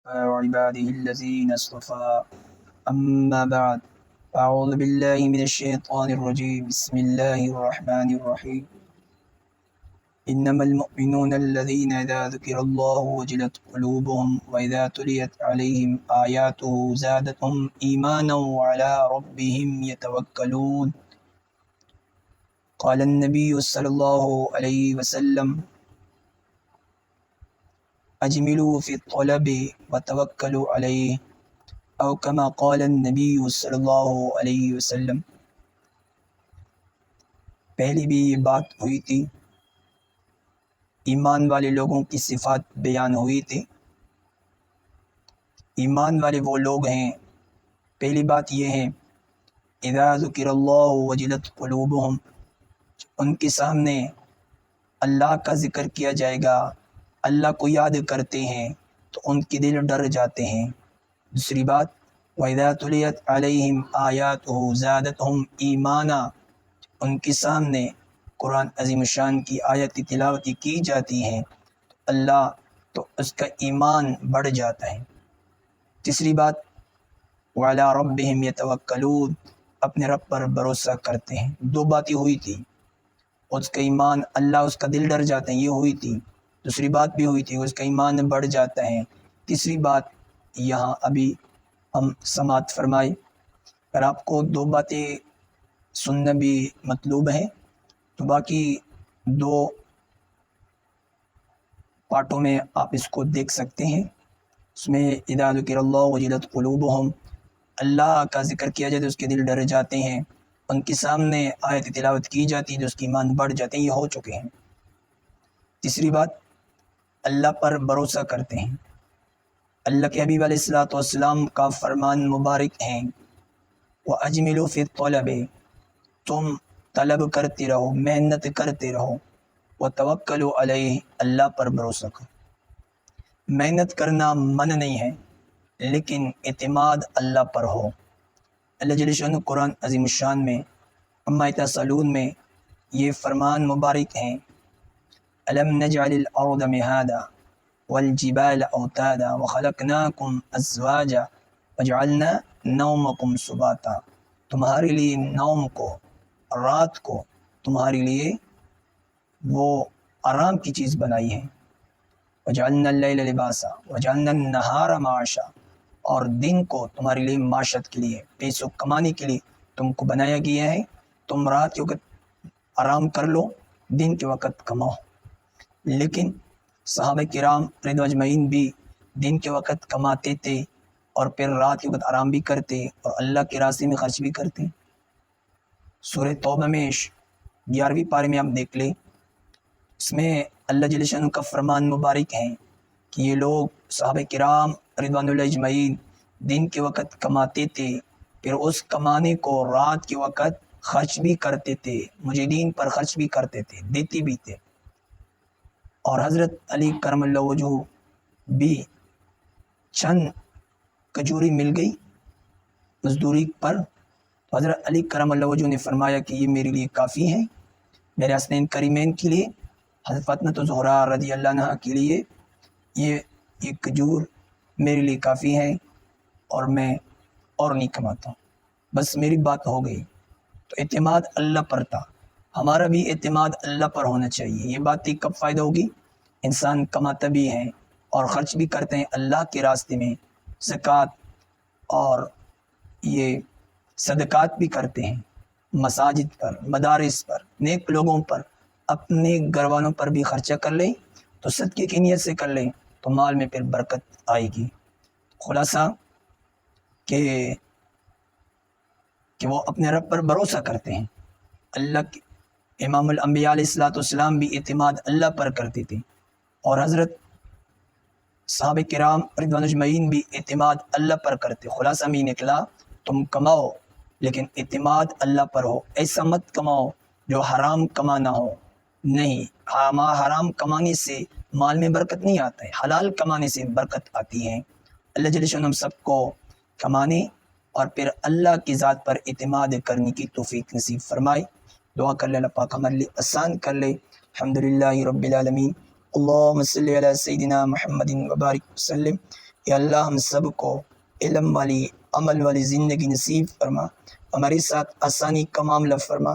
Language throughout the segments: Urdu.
وعباده الذين اصطفى أما بعد أعوذ بالله من الشيطان الرجيم بسم الله الرحمن الرحيم إنما المؤمنون الذين إذا ذكر الله وجلت قلوبهم وإذا تليت عليهم آياته زادتهم إيمانا وعلى ربهم يتوكلون قال النبي صلى الله عليه وسلم اجملوا في الطلب وتوکلوا علیہ او کما قال النبی صلی اللہ علیہ وسلم۔ پہلے بھی یہ بات ہوئی تھی، ایمان والے لوگوں کی صفات بیان ہوئی تھی۔ ایمان والے وہ لوگ ہیں، پہلی بات یہ ہے اذا ذکر اللہ وجلت قلوبہم، ان کے سامنے اللہ کا ذکر کیا جائے گا، اللہ کو یاد کرتے ہیں تو ان کے دل ڈر جاتے ہیں۔ دوسری بات وَإِذَا تُلِيَتْ عَلَيْهِمْ آيَاتُهُ زَادَتْهُمْ ایمانا، ان کے سامنے قرآن عظیم شان کی آیت تلاوت کی جاتی ہیں تو اللہ تو اس کا ایمان بڑھ جاتا ہے۔ تیسری بات وَعَلَىٰ رَبِّهِمْ يَتَوَكَّلُونَ، اپنے رب پر بھروسہ کرتے ہیں۔ دو باتیں ہوئی تھی، اس کا ایمان اللہ اس کا دل ڈر جاتے ہیں، یہ ہوئی تھی۔ دوسری بات بھی ہوئی تھی اس کا ایمان بڑھ جاتا ہے۔ تیسری بات یہاں ابھی ہم سماعت فرمائے، اگر آپ کو دو باتیں سننا بھی مطلوب ہے تو باقی دو پارٹوں میں آپ اس کو دیکھ سکتے ہیں۔ اس میں اذا ذکر اللہ وجلت قلوبہم، اللہ کا ذکر کیا جائے تو اس کے دل ڈر جاتے ہیں، ان کے سامنے آیت تلاوت کی جاتی ہے تو اس کی ایمان بڑھ جاتے ہیں، یہ ہو چکے ہیں۔ تیسری بات اللہ پر بھروسہ کرتے ہیں۔ اللہ کے حبیب علیہ السلام کا فرمان مبارک ہے وَأَجْمِلُوا فِي الطَّلَبِ، تم طلب کرتے رہو، محنت کرتے رہو، وَتَوَكَّلُوا عَلَيْهِ، اللہ پر بھروسہ کرو۔ محنت کرنا من نہیں ہے لیکن اعتماد اللہ پر ہو۔ اللہ جل شانہ قرآن عظیم الشان میں عما یتساءلون میں یہ فرمان مبارک ہیں أَلَمْ نَجْعَلِ الْأَرْضَ مِهَادًا وَالْجِبَالَ أَوْتَادًا وَخَلَقْنَاكُمْ أَزْوَاجًا وَجَعَلْنَا نَوْمَكُمْ سُبَاتًا، تمہارے لیے نوم کو، رات کو تمہارے لیے وہ آرام کی چیز بنائی ہے۔ وَجَعَلْنَا اللَّيْلَ لِبَاسًا وَجَعَلْنَا النَّهَارَ مَعَاشًا، اور دن کو تمہارے لیے معاشت کے لیے، پیسوں کمانے کے لیے تم کو بنایا گیا ہے۔ تم رات کے وقت آرام کر لو، دن کے وقت کماؤ۔ لیکن صحابہ کرام رضوان اجمعین بھی دن کے وقت کماتے تھے اور پھر رات کے وقت آرام بھی کرتے اور اللہ کے راستے میں خرچ بھی کرتے۔ سورہ توبہ میں 11ویں پارے میں آپ دیکھ لیں، اس میں اللہ جل شانہ کا فرمان مبارک ہے کہ یہ لوگ صحابہ کرام رضوان اللہ اجمعین دن کے وقت کماتے تھے، پھر اس کمانے کو رات کے وقت خرچ بھی کرتے تھے، مجاہدین پر خرچ بھی کرتے تھے، دیتے بھی تھے۔ اور حضرت علی کرم اللہ وجہہ بھی چند کھجوری مل گئی مزدوری پر، تو حضرت علی کرم اللہ وجہہ نے فرمایا کہ یہ میرے لیے کافی ہے، میرے حسنین کریمین کے لیے، حضرت فاطمہ زہرا رضی اللہ عنہا کے لیے یہ کھجور میرے لیے کافی ہے اور میں اور نہیں کماتا ہوں، بس میری بات ہو گئی۔ تو اعتماد اللہ پر تھا، ہمارا بھی اعتماد اللہ پر ہونا چاہیے۔ یہ بات کب فائدہ ہوگی؟ انسان کماتا بھی ہے اور خرچ بھی کرتے ہیں اللہ کے راستے میں، زکوٰۃ اور یہ صدقات بھی کرتے ہیں، مساجد پر، مدارس پر، نیک لوگوں پر، اپنے گھر والوں پر بھی خرچہ کر لیں تو صدقے کی نیت سے کر لیں تو مال میں پھر برکت آئے گی۔ خلاصہ کہ وہ اپنے رب پر بھروسہ کرتے ہیں۔ اللہ کے امام الانبیاء علیہ السلام بھی اعتماد اللہ پر کرتے تھے، اور حضرت صحابہ کرام رضوان اجمعین بھی اعتماد اللہ پر کرتے۔ خلاصہ میں نکلا تم کماؤ لیکن اعتماد اللہ پر ہو، ایسا مت کماؤ جو حرام کمانا ہو، نہیں، حرام کمانے سے مال میں برکت نہیں آتا ہے، حلال کمانے سے برکت آتی ہے۔ اللہ جل شانہ ہم سب کو کمانے اور پھر اللہ کی ذات پر اعتماد کرنے کی توفیق نصیب فرمائے۔ دعا کر لے اللہ پاک ہمارے لیے آسان کر لے۔ الحمدللہ رب العالمین، اللہم صلی علی سیدنا محمد وبارک وسلم۔ یا اللہ ہم سب کو علم والی عمل والی زندگی نصیب فرما، ہمارے ساتھ آسانی کا معاملہ فرما،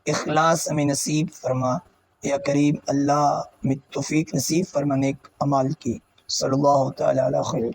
اخلاص ہمیں نصیب فرما، یا کریم اللہ ہمیں توفیق نصیب فرما نیک اعمال کی۔ صلی اللہ تعالی علی خیر